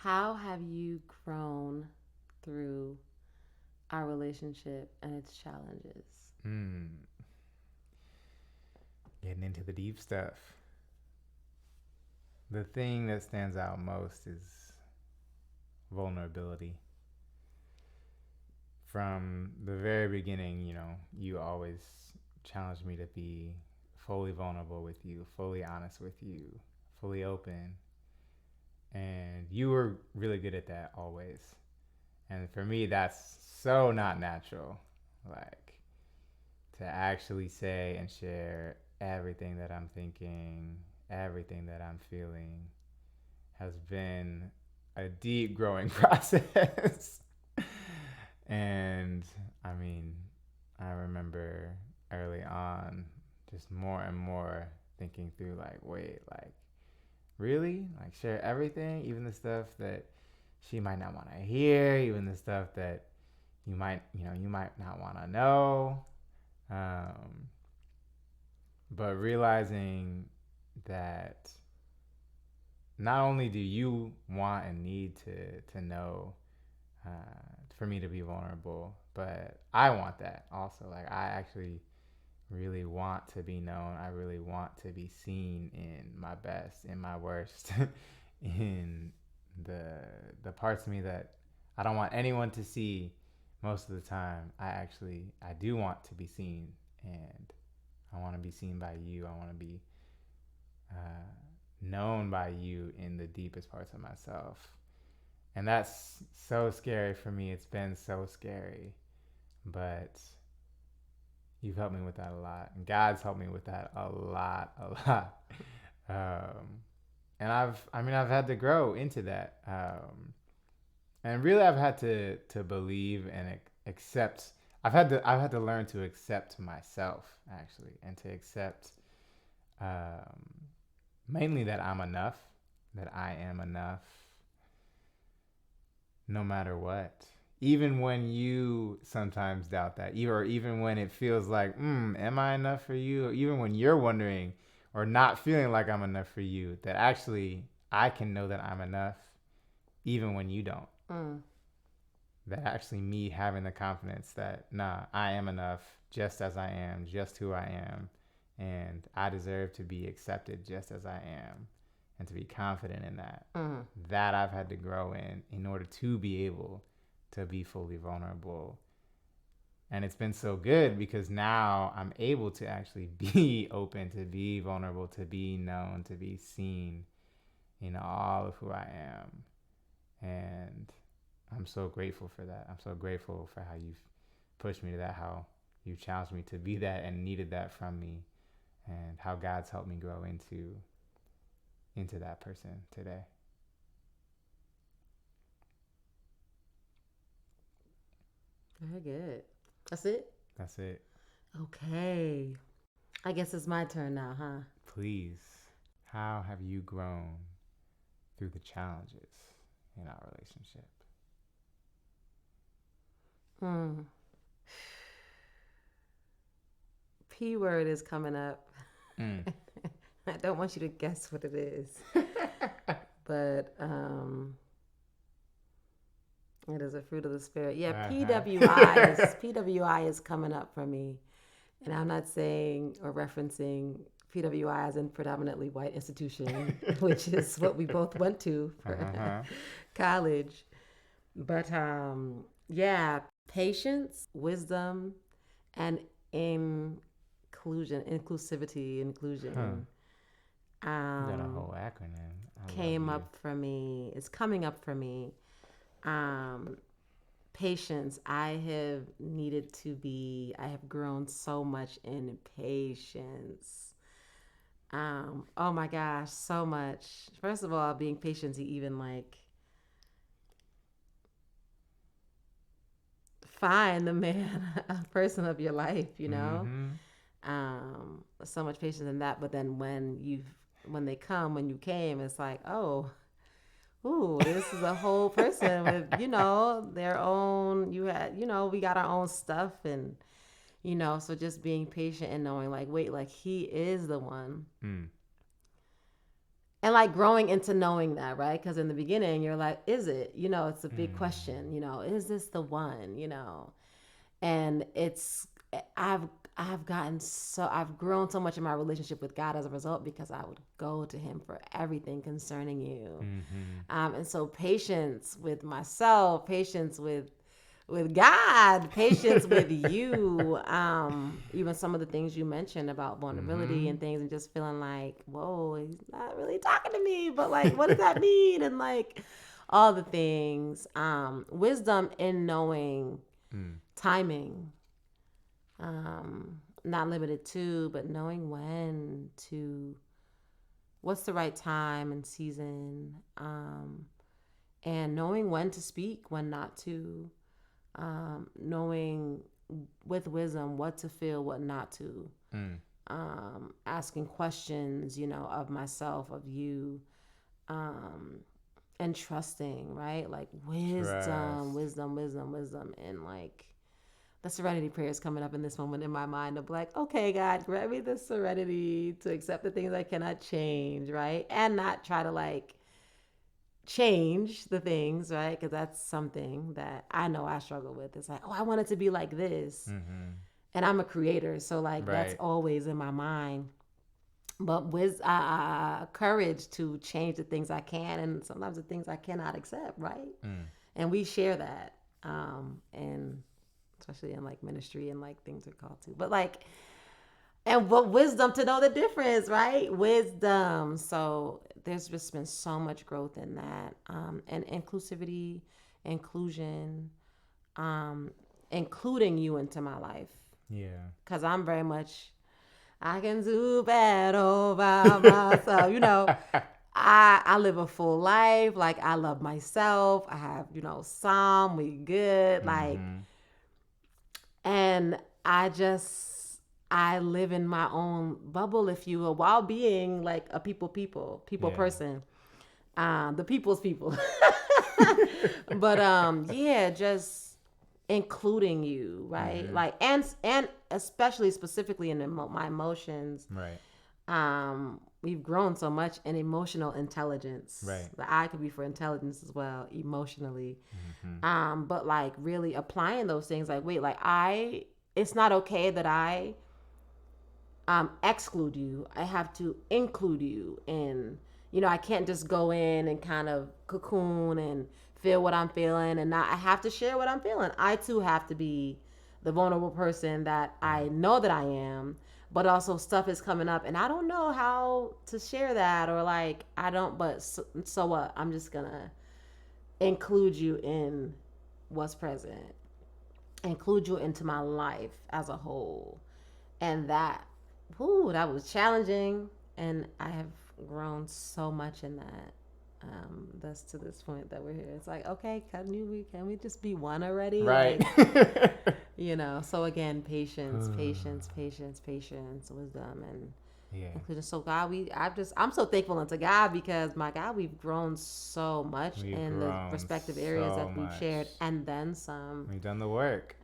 How have you grown through our relationship and its challenges? Mm, Getting into the deep stuff. The thing that stands out most is vulnerability. From the very beginning, you always challenged me to be fully vulnerable with you, fully honest with you, fully open. And you were really good at that always. And for me, that's so not natural. Like, to actually say and share everything that I'm thinking, everything that I'm feeling has been a deep growing process. And I mean, I remember early on just more and more thinking through, like, wait, like, really? Like, share everything, even the stuff that she might not want to hear, even the stuff that you might not want to know. Um, but realizing that not only do you want and need to know, uh, for me to be vulnerable, but I want that also. Like, I actually really want to be known. I really want to be seen in my best, in my worst, in the the parts of me that I don't want anyone to see. Most of the time, I do want to be seen, and I want to be seen by you. I want to be uh, known by you in the deepest parts of myself. And that's so scary for me. It's been so scary. But you've helped me with that a lot. And God's helped me with that a lot, a lot. Um, and I've had to grow into that. And really, I've had to believe and accept. I've had to learn to accept myself, actually, and to accept, um, mainly, that I'm enough, that I am enough, no matter what. Even when you sometimes doubt that, or even when it feels like, am I enough for you? Or even when you're wondering or not feeling like I'm enough for you, that actually I can know that I'm enough, even when you don't. Mm. That actually me having the confidence that, nah, I am enough just as I am, just who I am, and I deserve to be accepted just as I am, and to be confident in that. Mm. That I've had to grow in order to be able to be fully vulnerable. And it's been so good because now I'm able to actually be open, to be vulnerable, to be known, to be seen in all of who I am. And I'm so grateful for that. I'm so grateful for how you've pushed me to that, how you challenged me to be that and needed that from me, and how God's helped me grow into that person today. Very good. That's it? That's it. Okay. I guess it's my turn now, huh? Please, how have you grown through the challenges in our relationship? Mm. P word is coming up. Mm. I don't want you to guess what it is, but it is a fruit of the spirit. Yeah, Uh-huh. PWI is coming up for me, and I'm not saying or referencing PWI as in predominantly white institution, which is what we both went to for Uh-huh. college. But yeah, patience, wisdom, and Huh. inclusion, You got a um, whole acronym. I love came you. up for me. It's coming up for me. Um, Patience. I have grown so much in patience. Oh my gosh, so much. First of all, being patient to even like find the man, a person of your life, you know? Mm-hmm. So much patience in that. But then when you came, it's like, oh, ooh, this is a whole person with, their own, we got our own stuff and, so just being patient and knowing like, wait, like he is the one. Mm. and like growing into knowing that, right? Because in the beginning you're like, is it, it's a big Mm. question, is this the one, and it's i've I've grown so much in my relationship with God as a result, because I would go to him for everything concerning you. Mm-hmm. And so patience with myself, patience with God, patience with you. Even some of the things you mentioned about vulnerability Mm-hmm. and things, and just feeling like, whoa, he's not really talking to me, but like, what does that mean? And like all the things. Wisdom in knowing Mm. timing, not limited to, but knowing when to, what's the right time and season, and knowing when to speak, when not to, knowing with wisdom what to feel, what not to, Mm. asking questions, of myself, of you, um, and trusting, right? Like wisdom, Trust. wisdom, wisdom, wisdom, and like the serenity prayer is coming up in this moment in my mind of like, okay, God, grant me the serenity to accept the things I cannot change, right? And not try to like change the things, right? Because that's something that I know I struggle with. It's like, oh, I want it to be like this. Mm-hmm. And I'm a creator. So, like, that's Right. always in my mind. But with courage to change the things I can, and sometimes the things I cannot accept, right? Mm. And we share that. And especially in like ministry and like things are called to. But like, and what wisdom to know the difference, right? Wisdom. So there's just been so much growth in that, and inclusivity, inclusion, um, including you into my life, Yeah. because I'm very much, I can do bad all by myself. I live a full life. Like I love myself. I have, some we good. Like, Mm-hmm. and I live in my own bubble, if you will, while being like a people Yeah. person, the people's people. But yeah, just including you, right? Mm-hmm. Like, and especially specifically in my emotions. Right. We've grown so much in emotional intelligence. Right. The I could be for intelligence as well, emotionally. Mm-hmm. But like really applying those things, like, wait, like it's not okay that I exclude you. I have to include you in, I can't just go in and kind of cocoon and feel what I'm feeling, and not, I have to share what I'm feeling. I too have to be the vulnerable person that I Right. know that I am, but also stuff is coming up and I don't know how to share that, or like, I don't, but so what? I'm just gonna include you in what's present, include you into my life as a whole. And that, whoo, that was challenging. And I have grown so much in that. Thus to this point that we're here. It's like, okay, can we just be one already? Right. Like, so again, patience, patience, patience, patience, wisdom, and Yeah. inclusion. So God, I'm so thankful unto God, because my God, we've grown so much We've in the grown respective areas so that we've much. shared, and then some. We've done the work.